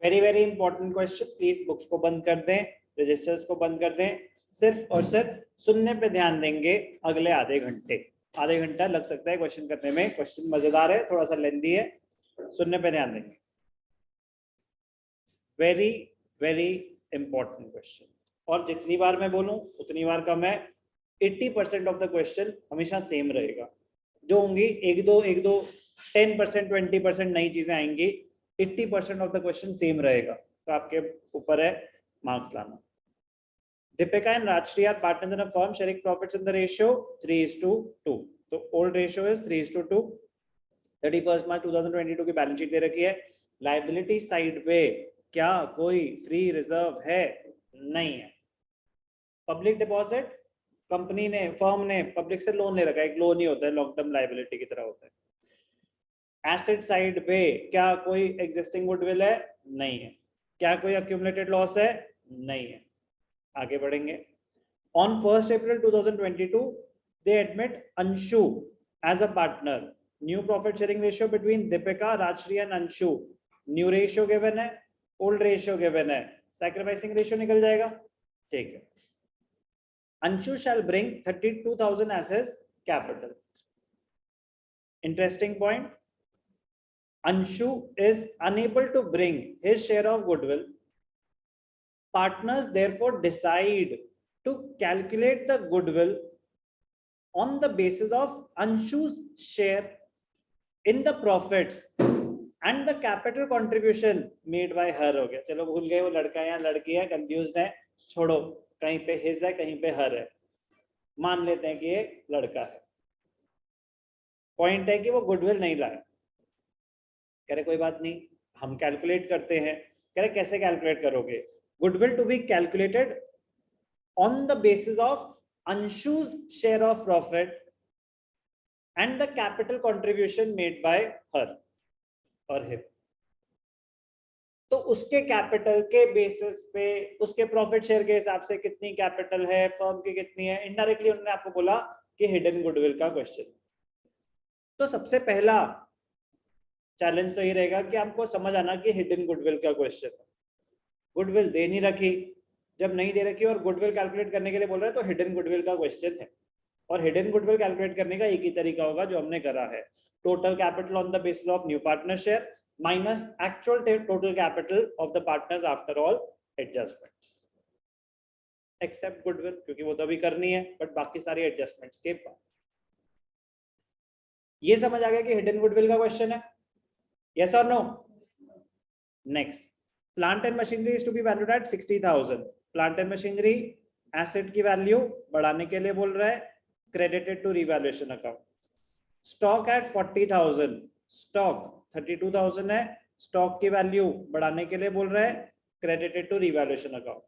Very very important question, please books को बंद कर दें, रजिस्टर्स को बंद कर दें, सिर्फ और सिर्फ सुनने पे ध्यान देंगे अगले आधे घंटा लग सकता है क्वेश्चन करने में। क्वेश्चन मजेदार है, थोड़ा सा लेंथी है, सुनने पे ध्यान देंगे। वेरी वेरी इंपॉर्टेंट क्वेश्चन, और जितनी बार मैं बोलूं उतनी बार कम है। 80% ऑफ द क्वेश्चन हमेशा सेम रहेगा, जो होंगी एक दो 10% 20% नई चीजें आएंगी, 80% ऑफ द क्वेश्चन सेम रहेगा। तो आपके ऊपर है मार्क्स लाना। Deepika and Rajshri are partners in a firm sharing profits in the ratio 3:2. तो old ratio is 3:2। 31 March 2022 की बैलेंस शीट दे रखी है। लाइबिलिटी साइड पे क्या कोई फ्री रिजर्व है? नहीं है। पब्लिक डिपॉजिट, कंपनी ने, फर्म ने पब्लिक से लोन ले रखा है, एक लोन ही होता है, लॉन्ग टर्म लाइबिलिटी की तरह होता है। एसेट साइड पे क्या कोई एग्जिस्टिंग गुडविल है? नहीं है। क्या कोई अक्यूमुलेटेड लॉस है? नहीं है। आगे बढ़ेंगे। On 1st April 2022, they admit Anshu as a partner. New profit sharing ratio between Deepika, Rajshri and Anshu. New ratio given है, old ratio given है, sacrificing ratio निकल जाएगा। ठीक है। Anshu shall bring 32,000 as his capital. Interesting point. Anshu is unable to bring his share of goodwill. Partners therefore decide to calculate the goodwill on the basis of Anshu's share in the profits and the capital contribution made by her। हो गया, चलो भूल गए वो लड़का है या लड़की है, कंफ्यूज्ड है, छोड़ो, कहीं पे हिज है कहीं पे हर है, मान लेते हैं कि ये लड़का है। पॉइंट है कि वो गुडविल नहीं लाया। कह रहे कोई बात नहीं, हम कैलकुलेट करते हैं। कह रहे कैसे कैलकुलेट करोगे? Goodwill to be calculated on the basis of Anshu's share of profit and the capital contribution made by her or him। तो उसके कैपिटल के बेसिस पे, उसके प्रॉफिट शेयर के हिसाब से कितनी कैपिटल है, फर्म की कितनी है, इनडायरेक्टली उन्होंने आपको बोला कि हिडन गुडविल का क्वेश्चन। तो सबसे पहला चैलेंज तो ये रहेगा कि आपको समझ आना कि हिडन गुडविल का क्वेश्चन है। गुडविल दे नहीं रखी, जब नहीं दे रखी और गुडविल कैलकुलेट करने के लिए बोल रहे हैं तो हिडन गुडविल का क्वेश्चन है। और हिडन गुडविल कैलकुलेट करने का एक ही तरीका होगा जो हमने करा है, total capital on the basis of new partner share minus actual total capital of the partners after all adjustments, except goodwill, क्योंकि वो तो अभी करनी है, बट बाकी सारी एडजस्टमेंट्स के बाद। ये समझ आ गया कि हिडन गुडविल का क्वेश्चन है, यस और no? Next, plant and machinery is to be valued at 60,000। Plant and machinery asset की वैल्यू बढ़ाने के लिए बोल रहा है, credited to revaluation account. Stock at 40,000, stock 32,000 है, स्टॉक की वैल्यू बढ़ाने के लिए बोल रहा है, credited to revaluation account.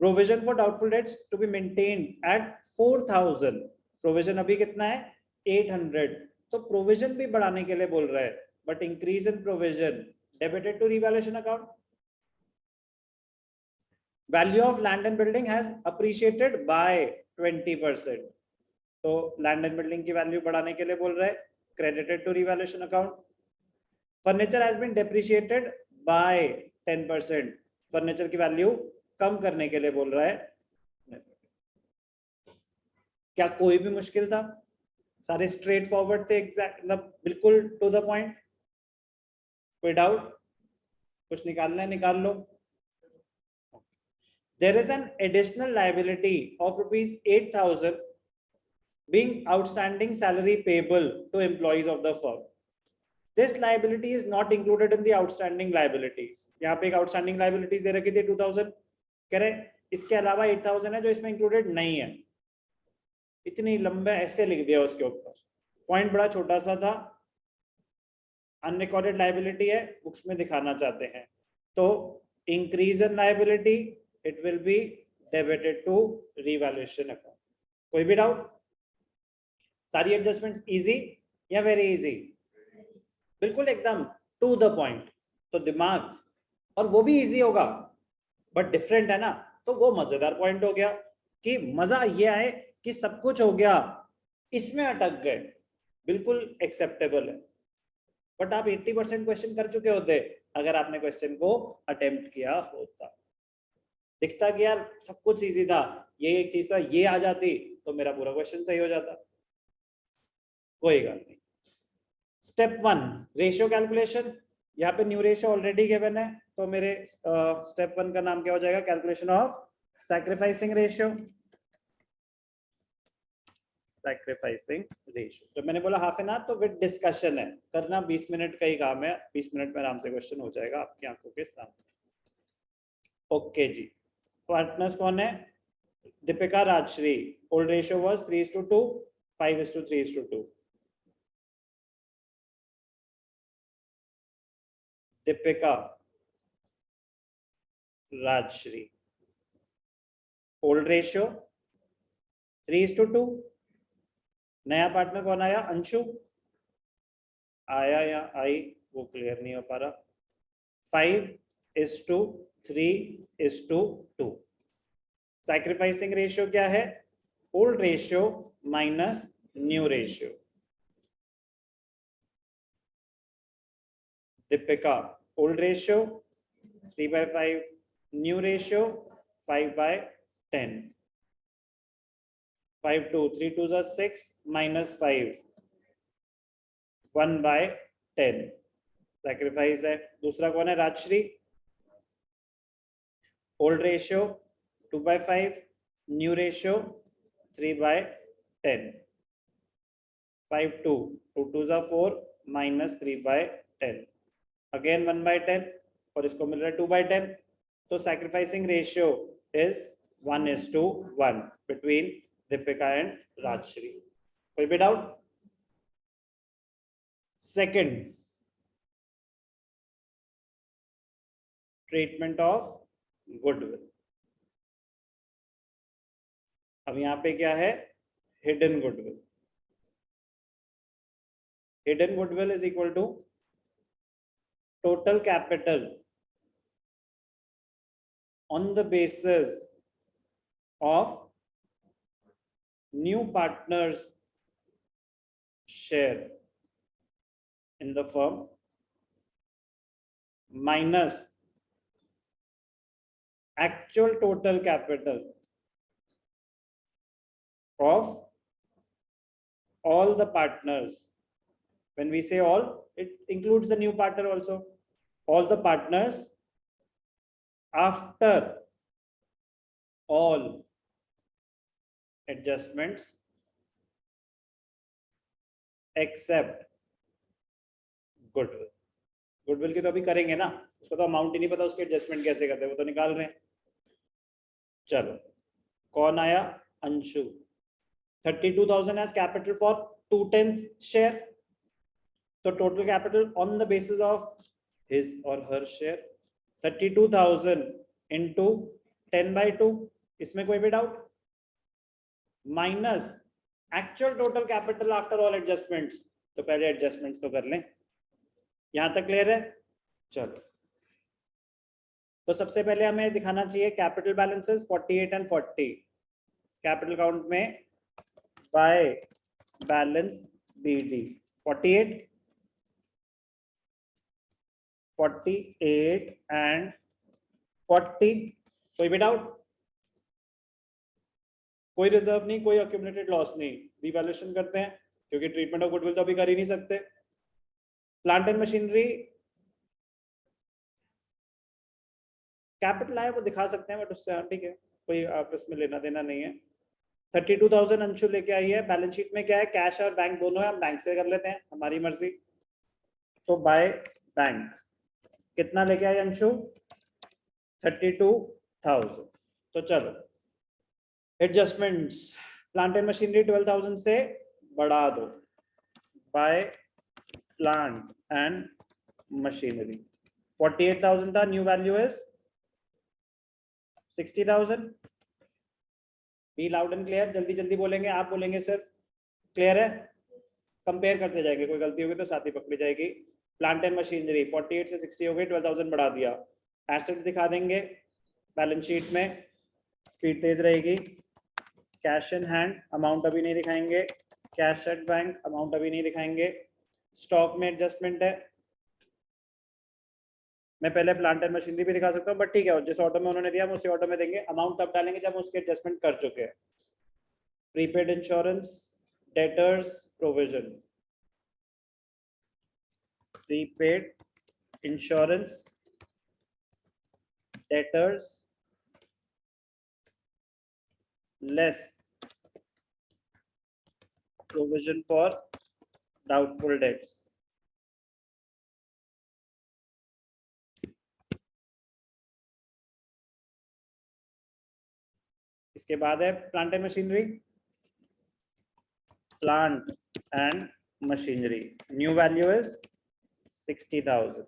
Provision for doubtful debts to be maintained at 4,000, provision अभी कितना है? 800, तो प्रोविजन भी बढ़ाने के लिए बोल रहा है, but increase in provision debited to revaluation account। Value of land and building has appreciated by 20%, तो land and building की वैल्यू बढ़ाने के लिए बोल रहा है, credited to revaluation account। Furniture has been depreciated by 10%, furniture की वैल्यू कम करने के लिए बोल रहा है। क्या कोई भी मुश्किल था? सारे स्ट्रेट फॉरवर्ड थे, एग्जैक्ट, मतलब बिल्कुल टू द पॉइंट। कोई डाउट? कुछ निकालना है निकाल लो। There is an additional liability of rupees 8,000 being outstanding salary payable to employees of the firm. This liability is not included in the outstanding liabilities। यहाँ पे एक outstanding liabilities दे रखी थी 2,000, कह रहे इसके अलावा 8,000 है जो इसमें included नहीं है। इतनी लंबा ऐसे लिख दिया उसके ऊपर, पॉइंट बड़ा छोटा सा था। अनरिकॉर्डेड लाइबिलिटी है, बुक्स में दिखाना चाहते हैं, तो increase in liability it will be debited to revaluation account. कोई भी डाउट? सारी एडजस्टमेंट्स इजी या वेरी इजी? बिल्कुल एकदम टू द पॉइंट। तो दिमाग, और वो भी इजी होगा बट डिफरेंट है ना, तो वो मजेदार पॉइंट हो गया कि मजा ये आए कि सब कुछ हो गया, इसमें अटक गए, बिल्कुल एक्सेप्टेबल है। बट आप 80% क्वेश्चन कर चुके होते अगर आपने क्वेश्चन को अटेम्प्ट किया होता। दिखता कि यार सब कुछ इजी था, ये एक चीज तो ये आ जाती तो मेरा पूरा क्वेश्चन सही हो जाता। कोई गल नहीं। Step 1 ratio calculation. यहाँ पे न्यू रेशियो ऑलरेडी गिवन है, तो मेरे स्टेप 1 का नाम क्या हो जाएगा? Calculation of sacrificing ratio. Sacrificing ratio जब मैंने बोला हाफ एन आवर, तो विद डिस्कशन है, करना 20 मिनट का ही काम है, 20 मिनट में आराम से क्वेश्चन हो जाएगा आपकी आंखों के सामने। ओके जी, पार्टनर्स कौन है? Deepika, Rajshree. Old ratio was 3:2, 5:3:2। Deepika, Rajshree. Old ratio 3:2। नया पार्टनर कौन आया? अंशु आया या आई, वो क्लियर नहीं हो पा रहा। 5:3:2। सैक्रिफाइसिंग रेशियो क्या है? Old ratio minus new ratio. Deepika old ratio 3/5, new ratio 5/10। 5 2 3 2 6 minus 5 1/10 sacrifice है। दूसरा कौन है? Rajshree. Old ratio 2/5, new ratio 3/10। 5 2 2 2 4 minus 3/10 again 1/10 और इसको मिल रहा है 2/10। तो sacrificing ratio is 1:1 between Deepika and Rajshree. कोई भी doubt? Second, treatment of goodwill. अब यहां पे क्या है? Hidden goodwill. Hidden goodwill is equal to total capital on the basis of new partners share in the firm minus actual total capital of all the partners. When we say all, it includes the new partner also. All the partners after all adjustments except goodwill. Goodwill की तो अभी करेंगे ना, उसको तो amount ही नहीं पता, उसके एडजस्टमेंट कैसे करते हैं वो तो निकाल रहे हैं। चलो कौन आया? Anshu. 32,000 as capital for 2/10 share, तो total capital on the basis of his or her share 32,000 into 10/2। इसमें कोई भी डाउट? Minus actual total capital after all adjustments, तो पहले एडजस्टमेंट्स तो कर लें। यहां तक क्लियर है? चलो, तो सबसे पहले हमें दिखाना चाहिए capital balances 48 and 40। Capital count में बाय बैलेंस BD 48 एंड 40। कोई भी डाउट? कोई रिजर्व नहीं, कोई अक्यूमुलेटेड लॉस नहीं। रिवैल्यूएशन करते हैं क्योंकि ट्रीटमेंट ऑफ गुडविल तो अभी कर ही नहीं सकते। प्लांट एंड मशीनरी कैपिटल आया वो दिखा सकते हैं, बट उससे ठीक है, कोई आपस में लेना देना नहीं है। 32,000 अंशु लेके आई है। बैलेंस शीट में क्या है? कैश और बैंक दोनों है, हम बैंक से कर लेते हैं, हमारी मर्जी। तो बाय बैंक कितना लेके आई अंशु? 32,000। तो चलो एडजस्टमेंट्स, प्लांट एंड मशीनरी 12,000 से बढ़ा दो, बाय प्लांट एंड मशीनरी 48,000 था, new value is 60,000। Be loud and clear, जल्दी जल्दी बोलेंगे, आप बोलेंगे सिर्फ। क्लियर है? कंपेयर करते जाएंगे, कोई गलती होगी तो साथ ही पकड़ी जाएगी। प्लांट एंड मशीनरी 48 से 60 हो गई, 12,000 बढ़ा दिया। एसेट्स दिखा देंगे बैलेंस शीट में, स्पीड तेज रहेगी। कैश इन हैंड अमाउंट अभी नहीं दिखाएंगे, कैश एट बैंक अमाउंट अभी नहीं दिखाएंगे। स्टॉक में एडजस्टमेंट है। मैं पहले प्लांट एंड मशीनरी भी दिखा सकता हूँ, बट ठीक है, जिस ऑटो में उन्होंने दिया हम उसी ऑटो में देंगे। अमाउंट तब डालेंगे जब उसके एडजस्टमेंट कर चुके हैं। Prepaid insurance, debtors, provision. Prepaid insurance, debtors, less provision for doubtful dates. इसके बाद है plant and machinery. Plant and machinery new value is 60,000।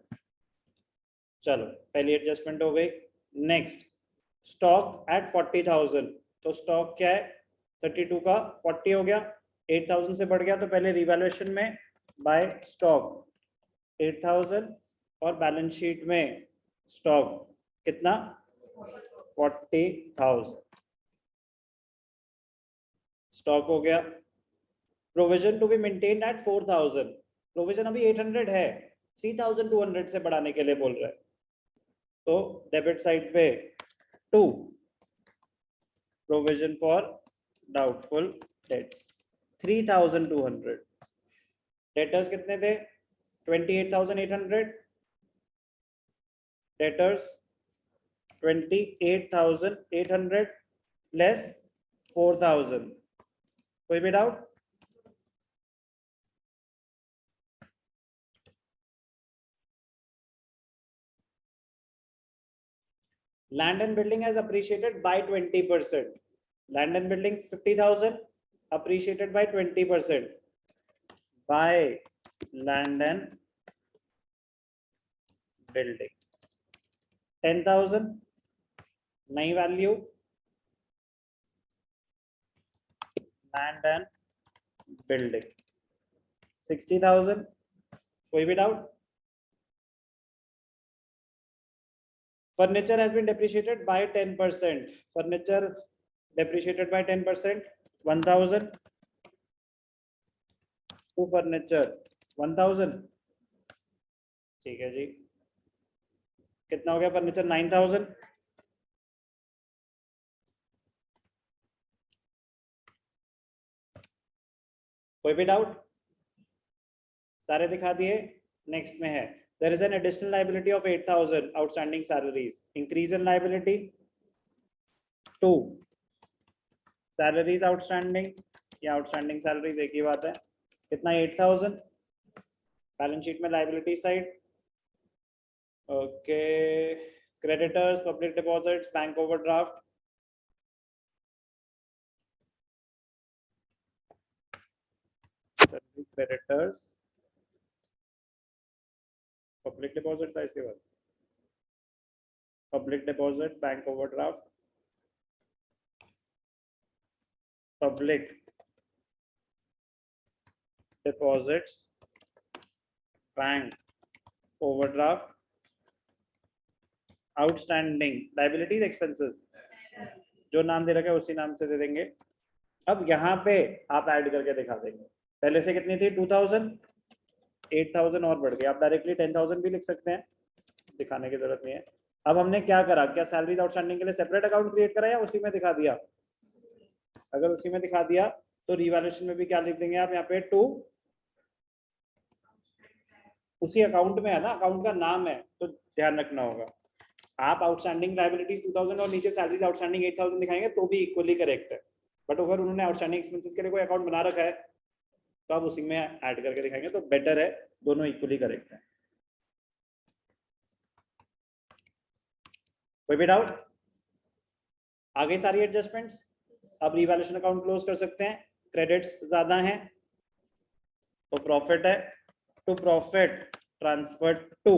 चलो पहली एडजस्टमेंट हो गई। Next stock at 40,000। तो स्टॉक क्या है, 32 का 40 हो गया, 8,000 से बढ़ गया, तो पहले रिवैल्यूएशन में बाय स्टॉक 8,000 और बैलेंस शीट में स्टॉक कितना 40,000 स्टॉक हो गया। Provision to be maintain at 4,000। Provision अभी 800 है, 3,200 से बढ़ाने के लिए बोल रहे हैं। तो डेबिट साइड पे 2 provision for doubtful dates 3,200। Debtors कितने थे 28,800। Debtors 28,800 less 4,000। कोई भी doubt? Land and building has appreciated by 20%. Land and building 50,000 appreciated by 20%. By land and building 10,000 नई वैल्यू land and building 60,000। कोई भी doubt? Furniture has been depreciated by 10%. Furniture depreciated by 10%, 1,000. To furniture 1,000। ठीक है जी। कितना हो गया furniture 9,000। कोई भी डाउट? सारे दिखा दिए। नेक्स्ट में है there is an additional liability of 8,000 outstanding salaries. Increase in liability 2 salaries outstanding या outstanding salaries एक ही बात है। कितना 8,000 बैलेंस शीट में liability side. Okay creditors, public deposits, bank overdraft. Creditors, public deposit था इसके बाद, public deposit, bank overdraft, public deposits, bank overdraft, outstanding liabilities, expenses. जो नाम दे रखा है उसी नाम से दे देंगे। अब यहाँ पे आप ऐड करके दिखा देंगे। पहले से कितनी थी 2,000, 8,000 और बढ़ गई। आप डायरेक्टली 10,000 भी लिख सकते हैं, दिखाने की जरूरत नहीं है। अब हमने क्या करा, क्या सैलरीज आउटस्टैंडिंग के लिए सेपरेट अकाउंट क्रिएट करा या उसी में दिखा दिया? अगर उसी में दिखा दिया तो रिवैल्यूएशन में भी क्या लिख देंगे आप यहाँ पे 2, उसी अकाउंट में है ना, अकाउंट का नाम है तो ध्यान रखना होगा। आप आउटस्टैंडिंग लायबिलिटीज 2,000 और नीचे सैलरीज आउटस्टैंडिंग 8,000 दिखाएंगे तो भी इक्वली करेक्ट है। बट अगर उन्होंने आउटस्टैंडिंग एक्सपेंसेस के लिए कोई अकाउंट बना रखा है तो आप उसी में ऐड करके दिखाएंगे तो बेटर है, दोनों इक्वली करेक्ट है। कोई भी डाउट? आगे सारी एडजस्टमेंट्स। अब रिवैल्यूएशन अकाउंट क्लोज कर सकते हैं। क्रेडिट्स ज्यादा हैं तो प्रॉफिट है, to profit transfer to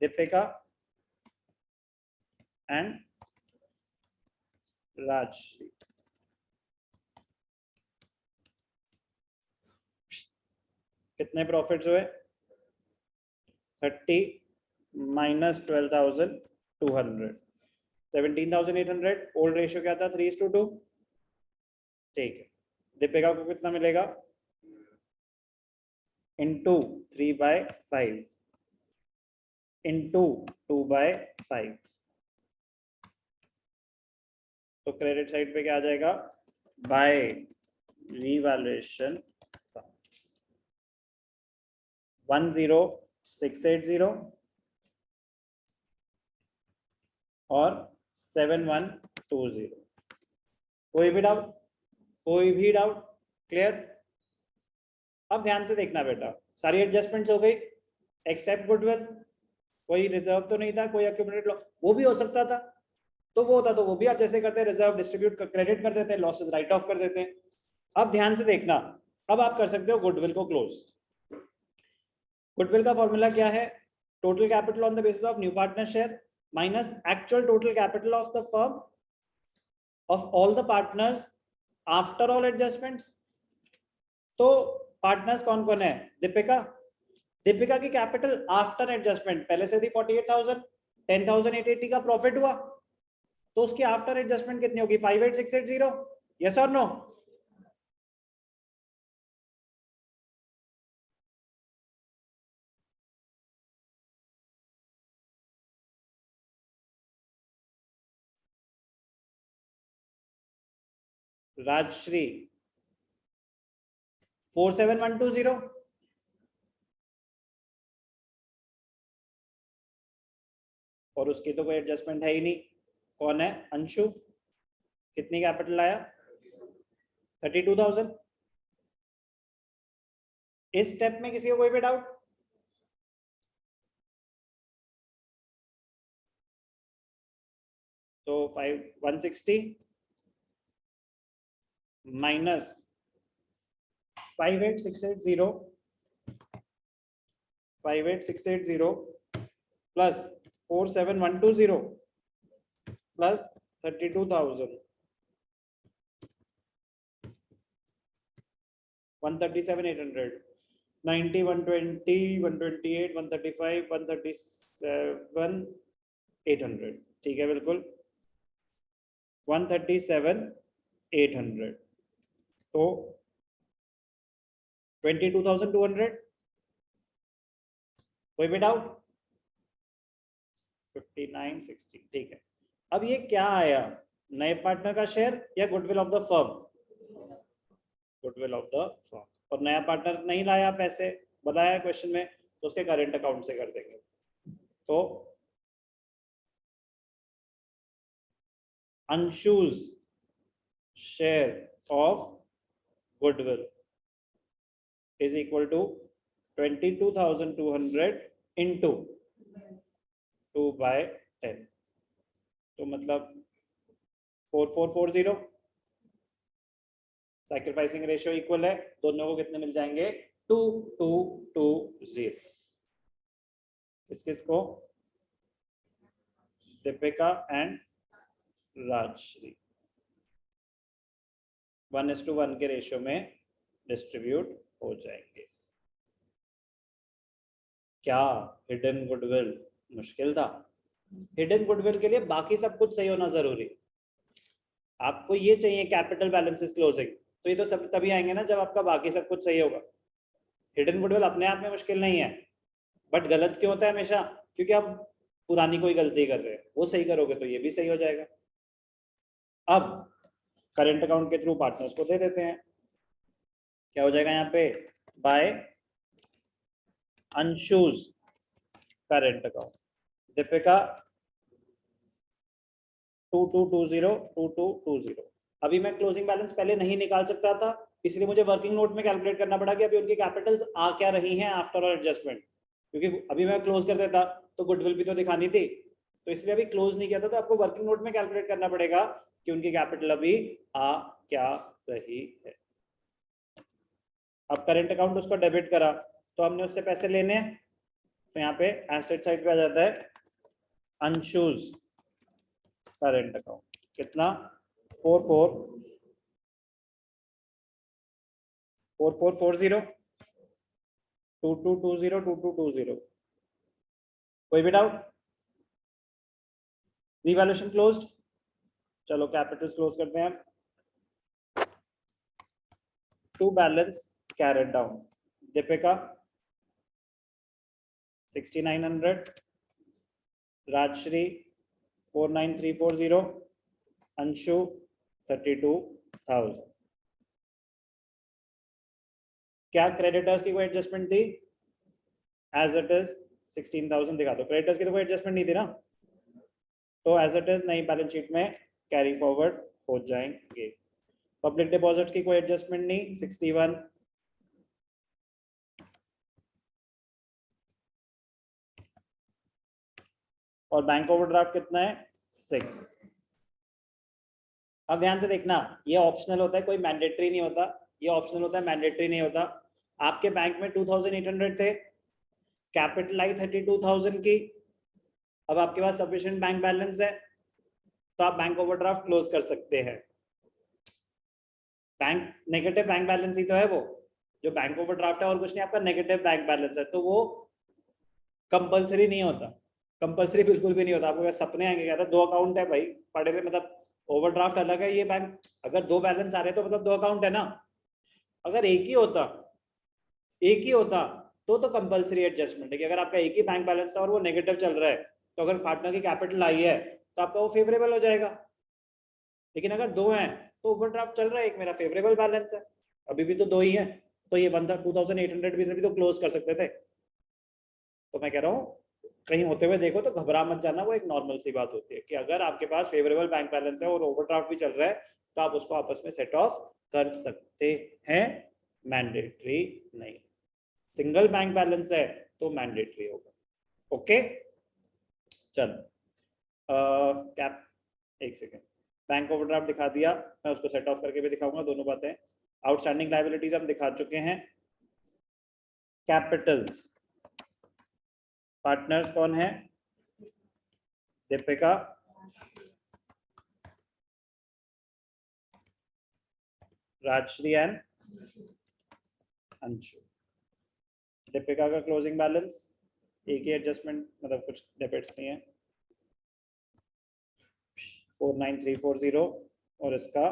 Deepika and Rajshree. कितने प्रॉफिट्स हुए 30 माइनस 12,200 17,800। ओल्ड रेशियो क्या था 3:2। ठीक है, दीपिका को कितना मिलेगा इंटू 3/5 इंटू 2/5, तो क्रेडिट साइड पे क्या आ जाएगा, बाय रीवैल्यूएशन 10680 और 7120। कोई भी डाउट, कोई भी डाउट, क्लियर। अब ध्यान से देखना बेटा, सारी एडजस्टमेंट्स हो गई एक्सेप्ट गुडविल, कोई रिजर्व तो नहीं था, कोई एक्यूमुलेटेड लॉस, वो भी हो सकता था, तो वो होता तो वो भी आप जैसे करते हैं, रिजर्व डिस्ट्रीब्यूट क्रेडिट कर देते हैं, लॉसेस राइट ऑफ कर देते हैं। अब ध्यान से देखना, अब आप कर सकते हो गुडविल को क्लोज। गुडविल का फॉर्मूला क्या है, total capital on the basis of new partner share minus actual total capital of the firm of all the partners after all adjustments. तो पार्टनर्स कौन कौन है, दीपिका, दीपिका की कैपिटल आफ्टर एडजस्टमेंट पहले से थी 48,000, 10,880 का प्रॉफिट हुआ, तो उसकी आफ्टर एडजस्टमेंट कितनी होगी 58,680, यस और नो। राजश्री 47,120, और उसकी तो कोई एडजस्टमेंट है ही नहीं। कौन है, अंशु, कितनी कैपिटल आया 32,000। इस स्टेप में किसी को कोई भी डाउट, तो 160 माइनस 58,680 प्लस 47,120 प्लस 32,000 137,800 90 120 128 135 137,800, ठीक है बिल्कुल 137,800, तो 22,200। कोई भी डाउट, 5960, ठीक है। अब ये क्या आया, नए पार्टनर का शेयर या goodwill of the firm, goodwill of the firm, और नया पार्टनर नहीं लाया पैसे बताया क्वेश्चन में, तो उसके करेंट अकाउंट से कर देंगे। तो Anshu's share of goodwill is equal to 22,200 into 2/10, तो मतलब 4440। सैक्रिफाइसिंग रेशियो इक्वल है, दोनों को कितने मिल जाएंगे 2220। किस किस को, दीपिका एंड राजश्री 1:1 के रेशियो में डिस्ट्रीब्यूट हो जाएंगे। क्या हिडन गुडविल मुश्किल था, हिडन गुडविल के लिए बाकी सब कुछ सही होना जरूरी। आपको ये चाहिए कैपिटल बैलेंसेस क्लोजिंग, तो ये तो सब तभी आएंगे ना जब आपका बाकी सब कुछ सही होगा। हिडन गुडविल अपने आप में मुश्किल नहीं है, बट गलत क्यों होता है हमेशा, क्योंकि आप पुरानी कोई गलती कर रहे हैं, वो सही करोगे तो ये भी सही हो जाएगा। अब करंट अकाउंट के थ्रू पार्टनर्स को दे देते हैं, क्या हो जाएगा यहाँ पे, बाय अंशुज करंट अकाउंट, दीपिका 2220 अभी मैं क्लोजिंग बैलेंस पहले नहीं निकाल सकता था, इसलिए मुझे वर्किंग नोट में कैलकुलेट करना पड़ा कि अभी उनकी कैपिटल्स आ क्या रही हैं आफ्टर ऑल एडजस्टमेंट, क्योंकि अभी मैं क्लोज कर देता तो गुडविल भी तो दिखानी थी, तो इसलिए अभी क्लोज नहीं किया था, तो आपको वर्किंग नोट में कैलकुलेट करना पड़ेगा कि उनकी कैपिटल अभी आ क्या रही है। अब करंट अकाउंट उसको डेबिट करा, तो हमने उससे पैसे लेने हैं, तो यहाँ पे एसेट साइड पे आ जाता है अंशुज करंट अकाउंट, कितना 4440 2220 कोई भी डाउट, रिवैल्यूएशन क्लोज्ड। चलो कैपिटल क्लोज करते हैं, to balance carried down, Deepika 6900, Rajshree 49340, Anshu 32,000। क्या क्रेडिटर्स की कोई एडजस्टमेंट थी? एज इट इज 16,000 दिखा दो। क्रेडिटर्स की तो कोई एडजस्टमेंट नहीं थी ना, तो एज इट इज नई बैलेंस शीट में कैरी फॉरवर्ड हो जाएंगे। पब्लिक डिपॉजिट की कोई एडजस्टमेंट नहीं, 61। और बैंक ओवरड्राफ्ट कितना है? 6। अब ध्यान से देखना, ये ऑप्शनल होता है, कोई मैंडेटरी नहीं होता। ये ऑप्शनल होता है, मैंडेटरी नहीं होता। आपके बैंक में 2800 थे, कैपिटल आई 32,000 की। अब आपके पास सफिशिएंट बैंक बैलेंस है, तो आप बैंक ओवरड्राफ्ट क्लोज कर सकते हैं। बैंक नेगेटिव बैंक बैलेंस ही तो है वो, जो बैंक ओवरड्राफ्ट है और कुछ नहीं, आपका नेगेटिव बैंक बैलेंस है, तो वो कंपलसरी नहीं होता। कंपलसरी बिल्कुल भी नहीं होता। आपको सपने आएंगे, कह रहा 2 अकाउंट है भाई, पढ़े हुए, मतलब ओवरड्राफ्ट अलग है, ये बैंक, अगर 2 बैलेंस आ रहे तो मतलब 2 अकाउंट है ना। अगर एक ही होता तो कंपलसरी एडजस्टमेंट है कि अगर आपका एक ही बैंक बैलेंस था और वो नेगेटिव चल रहा है, तो अगर पार्टनर की कैपिटल आई है तो आपका वो फेवरेबल हो जाएगा। लेकिन अगर 2 हैं तो ओवरड्राफ्ट चल रहा है, एक मेरा फेवरेबल बैलेंस है, अभी भी तो 2 ही है, तो ये 2800 भी तो क्लोज कर सकते थे। तो मैं कह रहा हूँ कहीं होते हुए देखो तो घबरा मत जाना, वो एक नॉर्मल सी बात होती है कि अगर आपके पास फेवरेबल बैंक बैलेंस है और ओवरड्राफ्ट भी चल रहा है, तो आप उसको आपस में सेट ऑफ कर सकते हैं, मैंडेटरी नहीं। सिंगल बैंक बैलेंस है तो मैंडेटरी होगा। ओके, चलो कैप, एक सेकेंड, बैंक ओवरड्राफ्ट दिखा दिया, मैं उसको सेट ऑफ करके भी दिखाऊंगा, दोनों बातें। आउटस्टैंडिंग लायबिलिटीज हम दिखा चुके हैं। कैपिटल्स, पार्टनर्स कौन है? दीपिका, राजश्री एंड अंशु। दीपिका का क्लोजिंग बैलेंस एक ही एडजस्टमेंट, मतलब कुछ डेबिट्स नहीं है, 49340, और इसका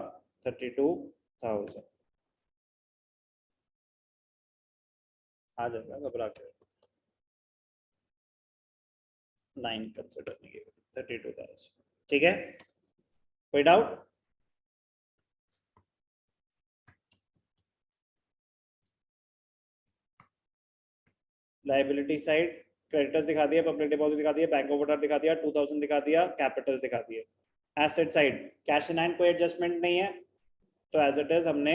32,000 आ जाएगा, घबरा के 9 कंसिडर नहीं किया, 32,000। ठीक है, कोई डाउट? लायबिलिटी साइड क्रेडिटर्स दिखा दिया, पब्लिक डिपॉजिट दिखा दिया, बैंक ओवरड्राफ्ट दिखा दिया, 2000 दिखा दिया, कैपिटल दिखा दिए। Asset side cash in hand कोई एडजस्टमेंट नहीं है, तो एज इट इज हमने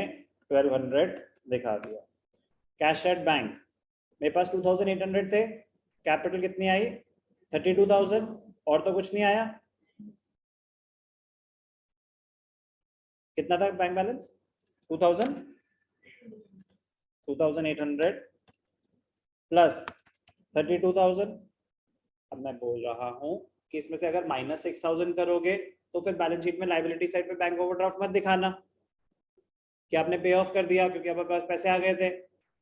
1200 दिखा दिया। कैश एट बैंक, मेरे पास 2800 थे, कैपिटल कितनी आई? 32,000, और तो कुछ नहीं आया। कितना था बैंक बैलेंस? 2800 प्लस 32,000। अब मैं बोल रहा हूं कि इसमें से अगर -6,000 करोगे तो फिर बैलेंस शीट में लायबिलिटी साइड पे बैंक ओवरड्राफ्ट मत दिखाना कि आपने पे ऑफ कर दिया क्योंकि आपके पास पैसे आ गए थे।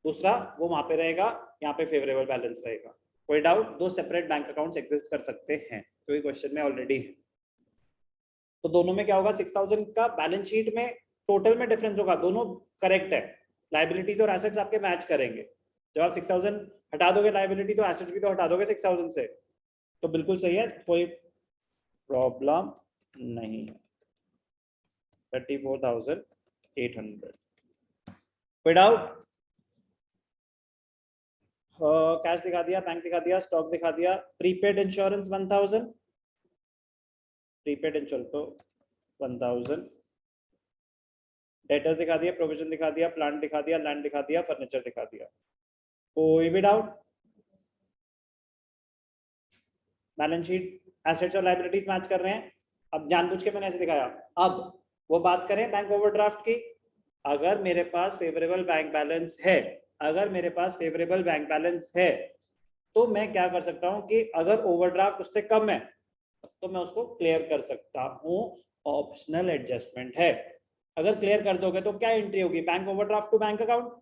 दूसरा वो वहां पे रहेगा, यहाँ पे फेवरेबल बैलेंस रहेगा। कोई doubt? 2 separate bank accounts exist कर सकते हैं, तो ये क्वेश्चन में ऑलरेडी है। तो दोनों में क्या होगा? 6,000 का बैलेंस शीट में टोटल में डिफरेंस होगा, दोनों करेक्ट है। लायबिलिटीज और एसेट्स आपके मैच करेंगे। जब आप 6,000 हटा दोगे लायबिलिटी, तो एसेट्स भी तो हटा दोगे 6,000 से, तो बिल्कुल सही है, कोई प्रॉब्लम नहीं है। 34,800। कोई डाउट? कैश दिखा दिया, बैंक दिखा दिया, स्टॉक दिखा दिया। प्रीपेड इंश्योरेंस 1000, प्रीपेड इंश्योरेंस तो 1000। डेटर्स दिखा दिया, प्रोविजन दिखा दिया, प्लांट दिखा दिया, लैंड दिखा दिया, फर्नीचर दिखा दिया। कोई भी डाउट? बैलेंस शीट एसेट्स और लायबिलिटीज मैच कर रहे हैं। अब जानबूझ के मैंने ऐसे दिखाया। अब वो बात करें बैंक ओवरड्राफ्ट की, अगर मेरे पास फेवरेबल बैंक बैलेंस है, अगर मेरे पास फेवरेबल बैंक बैलेंस है, तो मैं क्या कर सकता हूं कि अगर ओवरड्राफ्ट उससे कम है तो मैं उसको क्लियर कर सकता हूं, ऑप्शनल एडजस्टमेंट है। अगर क्लियर कर दोगे तो क्या एंट्री होगी? Bank overdraft to bank account,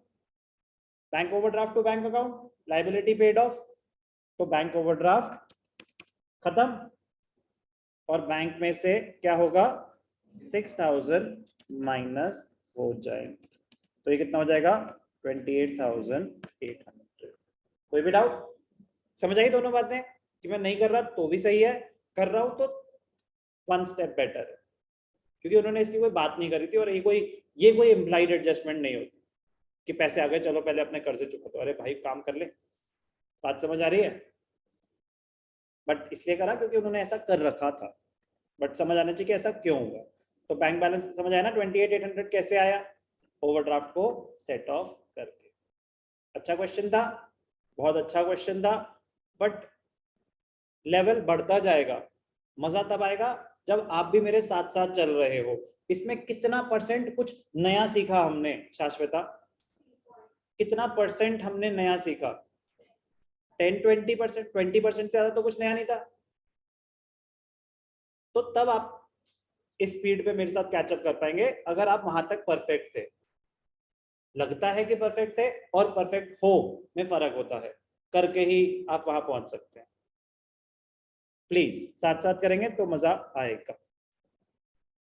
bank overdraft to bank account, liability paid off, तो बैंक ओवरड्राफ्ट खत्म, और बैंक में से क्या होगा? 6,000 माइनस हो जाएंगे, तो ये कितना हो जाएगा? 28,800। कोई भी डाउट? समझ आई दोनों बातें कि मैं नहीं कर रहा तो भी सही है, कर रहा हूं तो वन स्टेप बेटर है, क्योंकि उन्होंने इसकी कोई बात नहीं करी थी और ये कोई इम्प्लाइड एडजस्टमेंट नहीं होती कि पैसे आ गए चलो पहले अपने कर्जे चुका दो। अरे भाई काम कर ले, बात समझ आ रही है? बट इसलिए करा क्योंकि उन्होंने ऐसा कर रखा था, बट समझ आना चाहिए कि ऐसा क्यों हुआ। तो बैंक बैलेंस समझ आया ना, 28,800 कैसे आया? ओवरड्राफ्ट को सेट ऑफ करके। अच्छा क्वेश्चन था, बहुत अच्छा क्वेश्चन था, बट लेवल बढ़ता जाएगा, मजा तब आएगा जब आप भी मेरे साथ साथ चल रहे हो। इसमें कितना परसेंट कुछ नया सीखा हमने शाश्वता? कितना परसेंट हमने नया सीखा? 10-20%, 20% से ज्यादा तो कुछ नया नहीं था। तो तब आप इस स्पीड पे मेरे साथ कैचअप कर पाएंगे अगर आप वहां तक परफेक्ट थे। लगता है कि परफेक्ट थे और परफेक्ट हो में फर्क होता है, करके ही आप वहां पहुंच सकते हैं। प्लीज साथ साथ करेंगे तो मजा आएगा।